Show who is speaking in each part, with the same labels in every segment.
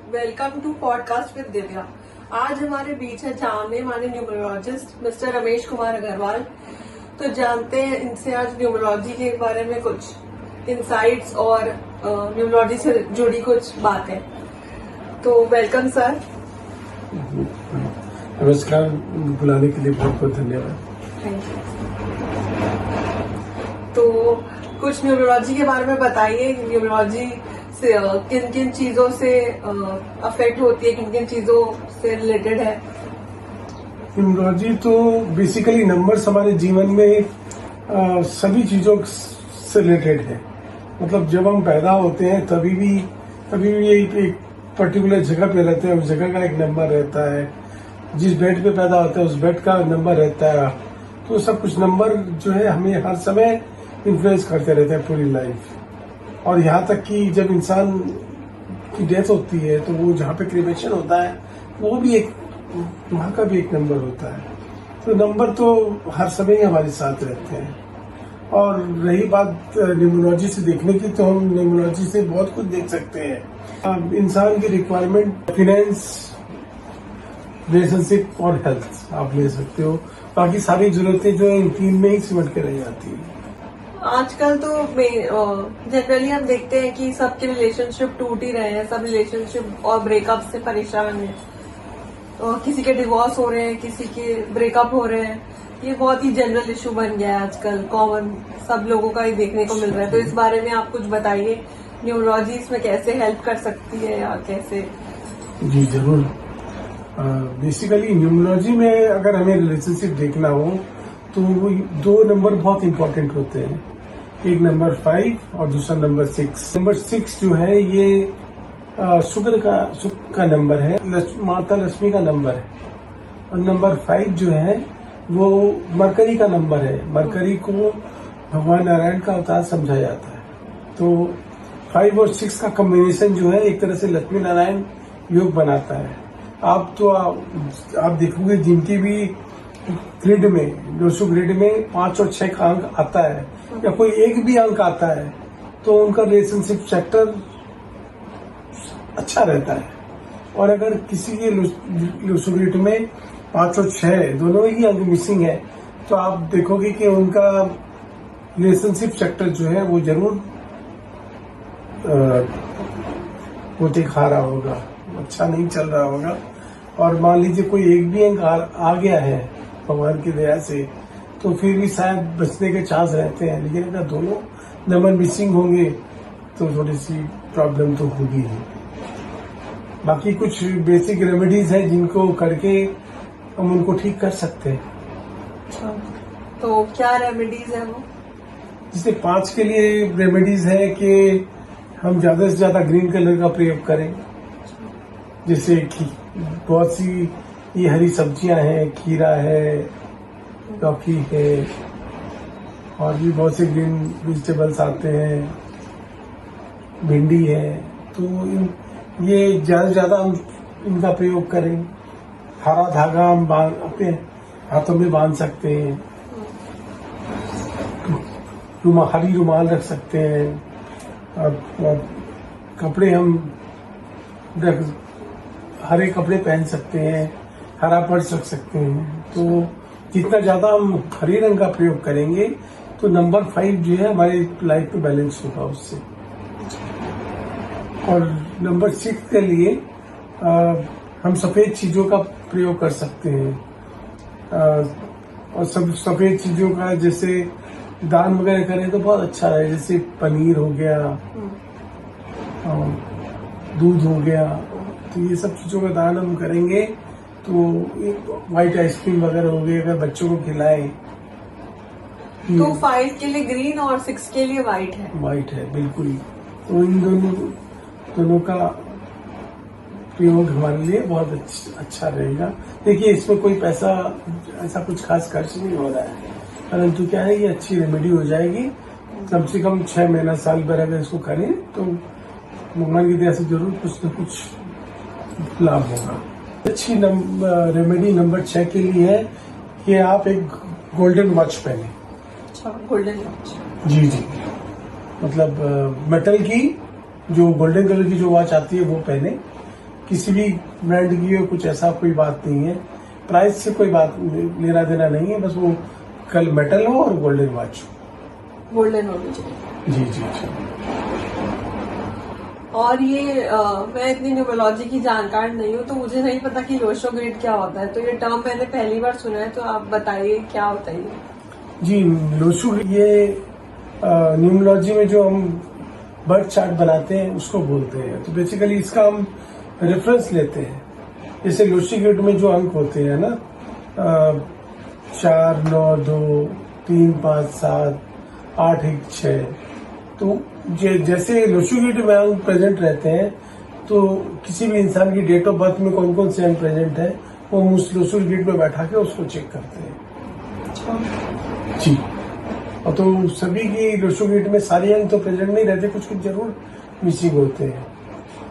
Speaker 1: Welcome to podcast with Divya. आज हमारे बीच है जाने माने न्यूमरोलॉजिस्ट मिस्टर रमेश कुमार अग्रवाल। तो जानते हैं इनसे आज न्यूमरोलॉजी के बारे में कुछ इंसाइट्स और न्यूमरोलॉजी से जुड़ी कुछ बातें। तो वेलकम सर।
Speaker 2: नमस्कार, बुलाने के लिए बहुत बहुत धन्यवाद।
Speaker 1: Thank you. तो कुछ न्यूमरोलॉजी के बारे में बताइए। न्यूमरोलॉजी से किन किन चीजों से अफेक्ट होती है, किन किन चीजों से रिलेटेड है?
Speaker 2: न्यूमरोलॉजी तो बेसिकली नंबर्स हमारे जीवन में सभी चीजों से रिलेटेड है। मतलब जब हम पैदा होते हैं तभी भी एक पर्टिकुलर जगह पे रहते हैं, उस जगह का एक नंबर रहता है। जिस बेड पे पैदा होता है उस बेड का नंबर रहता है। तो सब कुछ नंबर जो है हमें हर समय इन्फ्लुएंस करते रहते हैं पूरी लाइफ। और यहाँ तक कि जब इंसान की डेथ होती है तो वो जहाँ पे क्रिमेशन होता है वो भी एक वहाँ का भी एक नंबर होता है। तो नंबर तो हर समय ही हमारे साथ रहते हैं। और रही बात न्यूमरोलॉजी से देखने की, तो हम न्यूमरोलॉजी से बहुत कुछ देख सकते हैं। इंसान की रिक्वायरमेंट, फाइनेंस, रिलेशनशिप और हेल्थ आप ले सकते हो। बाकी सारी जरूरतें जो है इन तीन में ही सिमट के रह जाती है।
Speaker 1: आजकल तो जनरली हम देखते हैं कि सबके रिलेशनशिप टूट ही रहे हैं, सब रिलेशनशिप और ब्रेकअप से परेशान हैं। और किसी के डिवोर्स हो रहे हैं, किसी के ब्रेकअप हो रहे हैं। ये बहुत ही जनरल इशू बन गया है आजकल, कॉमन सब लोगों का ही देखने को मिल रहा है। तो इस बारे में आप कुछ बताइए, न्यूमरोलॉजी इसमें कैसे हेल्प कर सकती है या कैसे?
Speaker 2: जी जरूर। बेसिकली न्यूमरोलॉजी में अगर हमें रिलेशनशिप देखना हो तो दो नंबर बहुत इंपॉर्टेंट होते हैं। एक नंबर 5 और दूसरा नंबर 6। नंबर 6 जो है ये शुक्र का नंबर है, माता लक्ष्मी का नंबर है। और नंबर 5 जो है वो मरकरी का नंबर है। मरकरी को भगवान नारायण का अवतार समझा जाता है। तो 5 और 6 का कॉम्बिनेशन जो है एक तरह से लक्ष्मी नारायण योग बनाता है। आप देखोगे जिनकी भी ग्रिड में, डोसो ग्रिड में 5 और 6 का अंक आता है या कोई एक भी अंक आता है तो उनका रिलेशनशिप सेक्टर अच्छा रहता है। और अगर किसी के डोसो ग्रिड में 5 और 6 दोनों ही अंक मिसिंग है तो आप देखोगे कि उनका रिलेशनशिप सेक्टर जो है वो जरूर होते खा रहा होगा, अच्छा नहीं चल रहा होगा। और मान लीजिए कोई एक भी अंक आ गया है भगवान की दया से तो फिर भी शायद बचने के चांस रहते हैं। लेकिन अगर दोनों नंबर मिसिंग होंगे तो थोड़ी सी प्रॉब्लम तो होगी ही। बाकी कुछ बेसिक रेमेडीज हैं जिनको करके हम उनको ठीक कर सकते हैं।
Speaker 1: अच्छा, तो क्या रेमेडीज है वो?
Speaker 2: जैसे 5 के लिए रेमेडीज है कि हम ज्यादा से ज्यादा ग्रीन कलर का प्रयोग करें। जैसे कि बहुत सी ये हरी सब्जियां हैं, खीरा है, लौकी है और भी बहुत से ग्रीन वेजिटेबल्स आते हैं, भिंडी है। तो ये ज्यादा से ज्यादा हम इनका प्रयोग करें। हरा धागा हम अपने हाथों में बांध सकते हैं। हरी रुमाल रख सकते हैं। और कपड़े हम हरे कपड़े पहन सकते हैं, हरा पर्स रख सकते हैं। तो जितना ज्यादा हम हरे रंग का प्रयोग करेंगे तो नंबर 5 जो है हमारी लाइफ में बैलेंस होगा उससे। और नंबर 6 के लिए हम सफेद चीजों का प्रयोग कर सकते हैं। और सब सफेद चीजों का जैसे दान वगैरह करें तो बहुत अच्छा है। जैसे पनीर हो गया, दूध हो गया, तो ये सब चीजों का दान हम करेंगे तो व्हाइट आइसक्रीम वगैरह हो गई अगर बच्चों को खिलाएं।
Speaker 1: तो 5 के लिए ग्रीन और 6 के लिए व्हाइट है।
Speaker 2: व्हाइट है बिल्कुल। तो इन दोनों का प्रयोग हमारे लिए बहुत अच्छा रहेगा। देखिए इसमें कोई पैसा ऐसा कुछ खास खर्च नहीं हो रहा है, परंतु क्या है ये अच्छी रेमेडी हो जाएगी। कम से कम 6 महीना साल भर अगर इसको करें तो भगवान की दया से जरूर कुछ न कुछ लाभ होगा। अच्छी रेमेडी नंबर 6 के लिए है कि आप एक गोल्डन वॉच पहने।
Speaker 1: अच्छा, गोल्डन वॉच? जी
Speaker 2: जी, मतलब मेटल की जो गोल्डन कलर की जो वॉच आती है वो पहने। किसी भी ब्रांड की हो, कुछ ऐसा कोई बात नहीं है। प्राइस से कोई बात लेना देना नहीं है, बस वो कल मेटल हो और गोल्डन वॉच हो।
Speaker 1: गोल्डन होनी चाहिए।
Speaker 2: जी जी जी।
Speaker 1: और ये मैं इतनी न्यूमरोलॉजी की जानकार नहीं हूँ, तो मुझे नहीं पता कि लोशो ग्रिड क्या होता है, तो ये टर्म मैंने पहली बार सुना है, तो आप बताइए क्या होता है ये।
Speaker 2: जी, लोशो ये न्यूमरोलॉजी में जो हम बर्थ चार्ट बनाते हैं उसको बोलते हैं। तो बेसिकली इसका हम रेफरेंस लेते हैं। जैसे लोशो ग्रिड में जो अंक होते हैं ना, 4, 9, 2, 3, 5, 7, 8, 1, 6, तो जैसे लोशो ग्रिड में अंक प्रेजेंट रहते हैं, तो किसी भी इंसान की डेट ऑफ बर्थ में कौन कौन से अंक प्रेजेंट है वो हम उस लोशो ग्रिड में बैठा के उसको चेक करते हैं। जी, और तो सभी की लोशो ग्रिड में सारे अंक तो प्रेजेंट नहीं रहते, कुछ कुछ जरूर मिसिंग होते हैं।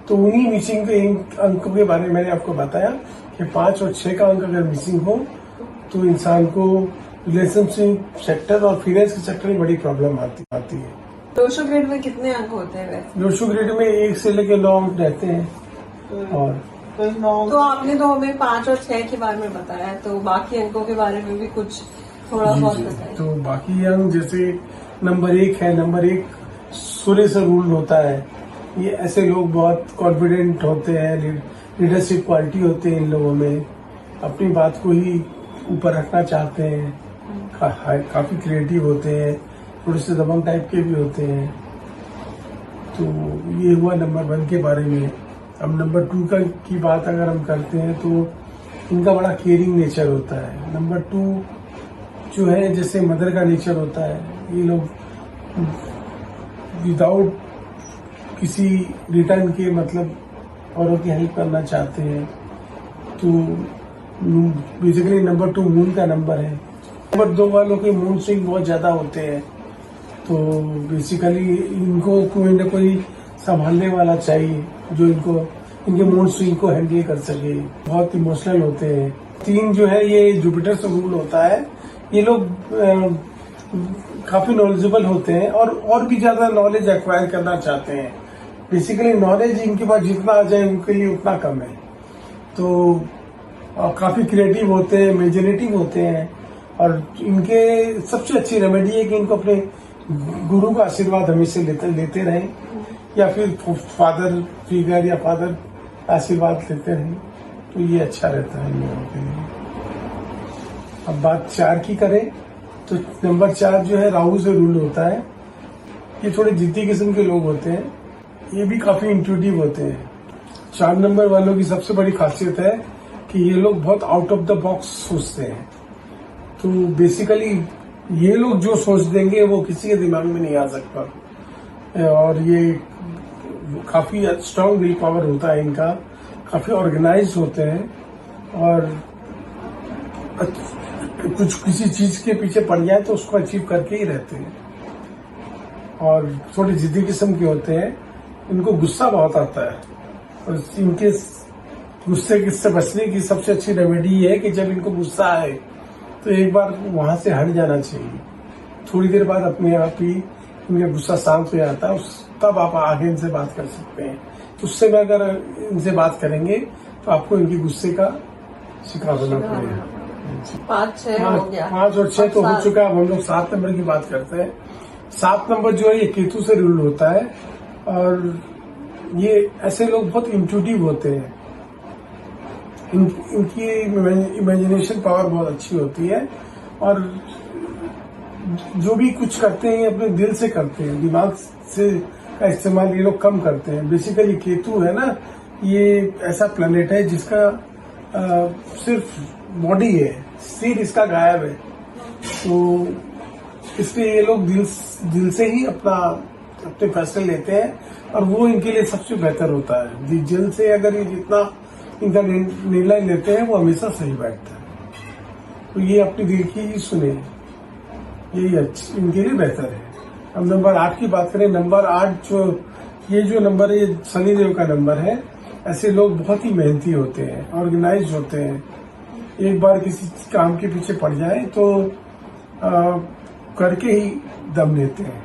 Speaker 2: तो उन्हीं मिसिंग के अंकों के बारे में मैंने आपको बताया कि 5 और 6 का अंक अगर मिसिंग हो तो इंसान को रिलेशनशिप सेक्टर और फाइनेंस के सेक्टर में बड़ी प्रॉब्लम आती है।
Speaker 1: लोशो ग्रिड में कितने अंक होते हैं वैसे?
Speaker 2: लोशो ग्रिड में 1 से लेकर 9 अंक रहते हैं। और
Speaker 1: तो आपने तो हमें 5 और 6 के बारे में बताया, तो बाकी अंकों के बारे में भी कुछ थोड़ा बहुत बताइए।
Speaker 2: तो बाकी अंक जैसे नंबर 1 है, नंबर 1 सूर्य से रूल होता है। ये ऐसे लोग बहुत कॉन्फिडेंट होते हैं, लीडरशिप क्वालिटी होते हैं इन लोगों में, अपनी बात को ही ऊपर रखना चाहते हैं, काफी क्रिएटिव होते हैं, थोड़े से दबंग टाइप के भी होते हैं। तो ये हुआ नंबर 1 के बारे में। अब नंबर 2 की बात अगर हम करते हैं तो इनका बड़ा केयरिंग नेचर होता है। नंबर 2 जो है जैसे मदर का नेचर होता है, ये लोग विदाउट किसी रिटर्न के मतलब औरों की हेल्प करना चाहते हैं। तो बेसिकली नंबर 2 मून का नंबर है। नंबर 2 वालों के मून स्विंग बहुत ज्यादा होते हैं, तो बेसिकली इनको कोई ना कोई संभालने वाला चाहिए जो इनके मूड स्विंग को हैंडल कर सके। बहुत इमोशनल होते हैं। 3 जो है ये जुपिटर से रूल होता है। ये लोग काफी नॉलेजेबल होते हैं और भी ज्यादा नॉलेज एक्वायर करना चाहते हैं। बेसिकली नॉलेज इनके पास जितना आ जाए उनके लिए उतना कम है। तो काफी क्रिएटिव होते हैं, इमेजिनेटिव होते हैं, और इनके सबसे अच्छी रेमेडी है कि इनको अपने गुरु का आशीर्वाद हमेशा लेते रहें, या फिर फादर फिगर या फादर आशीर्वाद लेते रहें, तो ये अच्छा रहता है इन लोगों के लिए। अब बात 4 की करें तो नंबर 4 जो है राहु से रूल होता है। ये थोड़े जिद्दी किस्म के लोग होते हैं, ये भी काफी इंट्यूटिव होते हैं। 4 नंबर वालों की सबसे बड़ी खासियत है कि ये लोग बहुत आउट ऑफ द बॉक्स सोचते हैं। तो बेसिकली ये लोग जो सोच देंगे वो किसी के दिमाग में नहीं आ सकता, और ये काफी स्ट्रांग विल पावर होता है इनका, काफी ऑर्गेनाइज होते हैं, और कुछ किसी चीज के पीछे पड़ जाए तो उसको अचीव करके ही रहते हैं। और थोड़े जिद्दी किस्म के होते हैं, इनको गुस्सा बहुत आता है, और इनके गुस्से से बचने की सबसे अच्छी रेमेडी ये है कि जब इनको गुस्सा आए तो एक बार वहां से हट जाना चाहिए। थोड़ी देर बाद अपने आप ही इनका गुस्सा शांत हो जाता है, तब आप आगे इनसे बात कर सकते हैं। उससे में अगर इनसे बात करेंगे तो आपको इनके गुस्से का शिकार होना पड़ेगा।
Speaker 1: 5, 6 हो गया।
Speaker 2: 5 और 6 तो हो चुका है। अब हम लोग 7 नंबर की बात करते हैं। 7 नंबर जो है ये केतु से रूल होता है, और ये ऐसे लोग बहुत इंट्यूटिव होते हैं। इनकी इमेजिनेशन पावर बहुत अच्छी होती है, और जो भी कुछ करते हैं ये अपने दिल से करते हैं, दिमाग से का इस्तेमाल ये लोग कम करते हैं। बेसिकली केतु है ना, ये ऐसा प्लेनेट है जिसका सिर्फ बॉडी है, शरीर इसका गायब है। तो इसलिए ये लोग दिल से ही अपने फैसले लेते हैं, और वो इनके लिए सबसे बेहतर होता है। दिल से अगर ये जितना इनका निर्णय लेते हैं वो हमेशा सही बैठता है। तो ये अपनी दिल की ही सुने, यही इनके लिए बेहतर है। अब नंबर 8 की बात करें। नंबर 8 जो नंबर है, ये शनिदेव का नंबर है। ऐसे लोग बहुत ही मेहनती होते हैं, ऑर्गेनाइज होते हैं। एक बार किसी काम के पीछे पड़ जाए तो करके ही दम लेते हैं,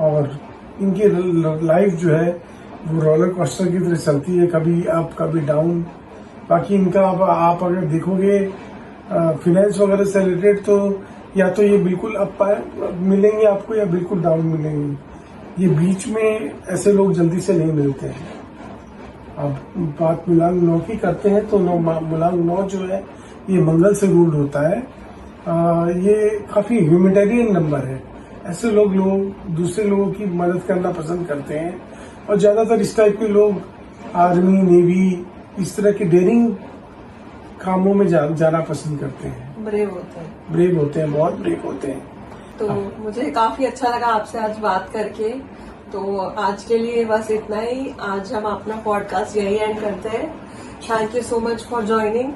Speaker 2: और इनकी लाइफ जो है वो रोलर कोस्टर की तरह चलती है, कभी अप कभी डाउन। बाकी इनका आप अगर देखोगे फिनेंस वगैरह से रिलेटेड, तो या तो ये बिल्कुल अप मिलेंगे आपको या बिल्कुल डाउन मिलेंगे। ये बीच में ऐसे लोग जल्दी से नहीं मिलते हैं। अब बात मूलांक 9 की करते हैं तो मूलांक 9 जो है ये मंगल से रूल्ड होता है। ये काफी ह्यूमैनिटेरियन नंबर है। ऐसे लोग दूसरे लोगों की मदद करना पसंद करते हैं, और ज्यादातर इस टाइप के लोग आर्मी, नेवी, इस तरह के डेयरिंग कामों में जाना पसंद करते हैं।
Speaker 1: ब्रेव होते हैं।
Speaker 2: ब्रेव होते हैं, बहुत ब्रेव होते हैं।
Speaker 1: तो मुझे काफी अच्छा लगा आपसे आज बात करके। तो आज के लिए बस इतना ही। आज हम अपना पॉडकास्ट यही एंड करते हैं। Thank you so much for joining.